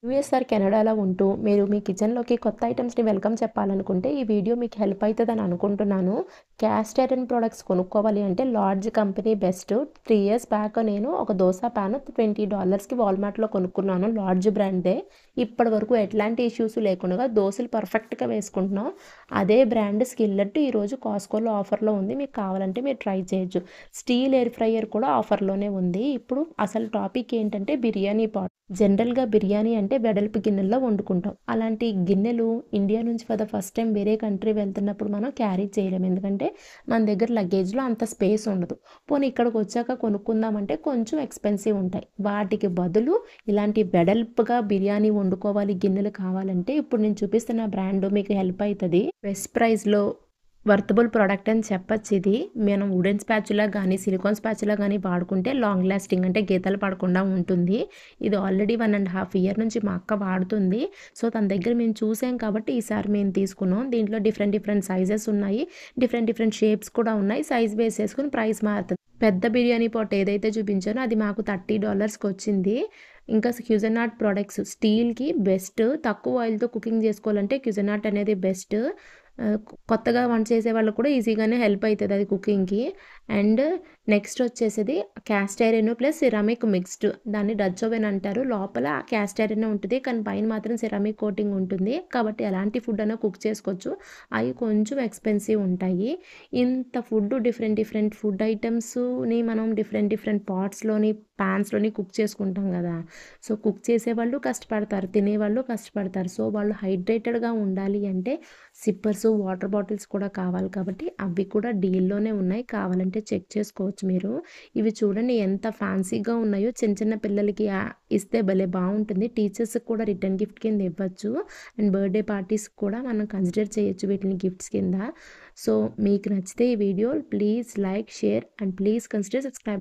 US or కెనడాలో ఉంటూ మీరు మీ కిచెన్‌లోకి కొత్త ఐటెమ్స్‌ని వెల్కమ్ చెప్పాలనుకుంటే ఈ వీడియో మీకు హెల్ప్ అయితదని అనుకుంటున్నాను. క్యాస్ట్ ఐరన్ ప్రొడక్ట్స్ కొనుక్కోవాలి అంటే large company best. 3 years back నేను ఒక దోస పాన్ $20కి వాల్మార్ట్‌లో కొనుక్కున్నాను. లార్జ్ బ్రాండ్‌దే. ఇప్పటి వరకు ఎట్లాంటి ఇష్యూస్ లేకుండా దోసలు పర్ఫెక్ట్‌గా వేసుకుంటున్నాం. అదే బ్రాండ్ స్కిల్లెట్ ఈరోజు కాస్కోలో ఆఫర్‌లో ఉంది. మీకు కావాలంటే మీరు ట్రై చేయొచ్చు. స్టీల్ ఎయిర్ ఫ్రైయర్ కూడా ఆఫర్‌లోనే ఉంది. ఇప్పుడు అసలు టాపిక్ ఏంటంటే బిర్యానీ పాట్. జనరల్‌గా బిర్యానీ అంటే వెడల్పు గిన్నెల్లో వండుకుంటాం. అలాంటి గిన్నెలు ఇండియా నుంచి ఫర్ ద ఫస్ట్ టైమ్ వేరే కంట్రీ వెళ్తున్నప్పుడు మనం క్యారీ చేయలేం. ఎందుకంటే మన దగ్గర లగేజ్‌లో అంత స్పేస్ ఉండదు. పోనీ ఇక్కడికొచ్చాక కొనుక్కుందామంటే కొంచెం ఎక్స్‌పెన్సివ్ ఉంటాయి. వాటికి బదులు ఇలాంటి వెడల్పుగా బిర్యానీ వండుకోవాలి గిన్నెలు కావాలంటే ఇప్పుడు నేను చూపిస్తున్న బ్రాండ్ మీకు హెల్ప్ అయితది. బెస్ట్ ప్రైస్‌లో వర్తబుల్ ప్రొడక్ట్ అని చెప్పొచ్చు ఇది. మనం వుడెన్ స్పాచులా గానీ, సిలికాన్ స్పాచులా గానీ వాడుకుంటే లాంగ్ లాస్టింగ్ అంటే గీతలు పడకుండా ఉంటుంది. ఇది ఆల్రెడీ 1½ ఇయర్ నుంచి మా అక్క వాడుతుంది. సో, తన దగ్గర మేము చూసాం కాబట్టి ఈసారి మేము తీసుకున్నాం. దీంట్లో డిఫరెంట్ డిఫరెంట్ సైజెస్ ఉన్నాయి. డిఫరెంట్ డిఫరెంట్ షేప్స్ కూడా ఉన్నాయి. సైజ్ బేస్ చేసుకొని ప్రైస్ మారుతది. పెద్ద బిర్యానీ పాట్ ఏదైతే చూపించానో అది మాకు $30కొచ్చింది. ఇంకా క్యుజనాట్ ప్రొడక్ట్స్ స్టీల్‌కి బెస్ట్. తక్కువ ఆయిల్‌తో కుకింగ్ చేసుకోవాలంటే క్యుజనాట్ అనేది బెస్ట్. కొత్తగా వంట చేసే వాళ్ళకి కూడా ఈజీగానే హెల్ప్ అయితది అది కుకింగ్‌కి. అండ్ నెక్స్ట్ వచ్చేసేది cast iron plus ceramic mixed. దాన్ని డచ్ ఓవెన్ అంటారు. లోపల క్యాస్ట్ ఐరనే ఉంటది. కానీ పైన మాత్రం సిరామిక్ కోటింగ్ ఉంటుంది. కాబట్టి ఎలాంటి ఫుడ్ అయినా కుక్ చేసుకోవచ్చు. అయి కొంచెం ఎక్స్‌పెన్సివ్ ఉంటాయి. ఇంత ఫుడ్ డిఫరెంట్ డిఫరెంట్ ఫుడ్ ఐటెమ్స్‌ని మనం డిఫరెంట్ డిఫరెంట్ పాట్స్‌లోని, పాన్స్‌లోని కుక్ చేసుకుంటాం గదా! సో, కుక్ చేసేవాళ్ళు కష్టపడతారు. తినేవాళ్ళు కష్టపడతారు. సో, వాళ్ళు హైడ్రేటెడ్‌గా ఉండాలి అంటే సిప్పర్స్, వాటర్ బాటిల్స్ కూడా కావాలి కాబట్టి అవి కూడా డీల్‌లోనే ఉన్నాయి. కావాలంటే చెక్ చేసుకోవచ్చు మీరు. ఇవి చూడండి ఎంత ఫ్యాన్సీగా ఉన్నాయో. చిన్న చిన్న పిల్లలకి ఇస్తే భలే బావుంటుంది. టీచర్స్‌కి కూడా రిటర్న్ గిఫ్ట్ కింద ఇవ్వచ్చు. అండ్ బర్త్‌డే పార్టీస్‌కి కూడా మనం కన్సిడర్ చేయొచ్చు వీటిని గిఫ్ట్స్ కింద. సో, మీకు నచ్చితే ఈ video please like, share and please consider subscribe.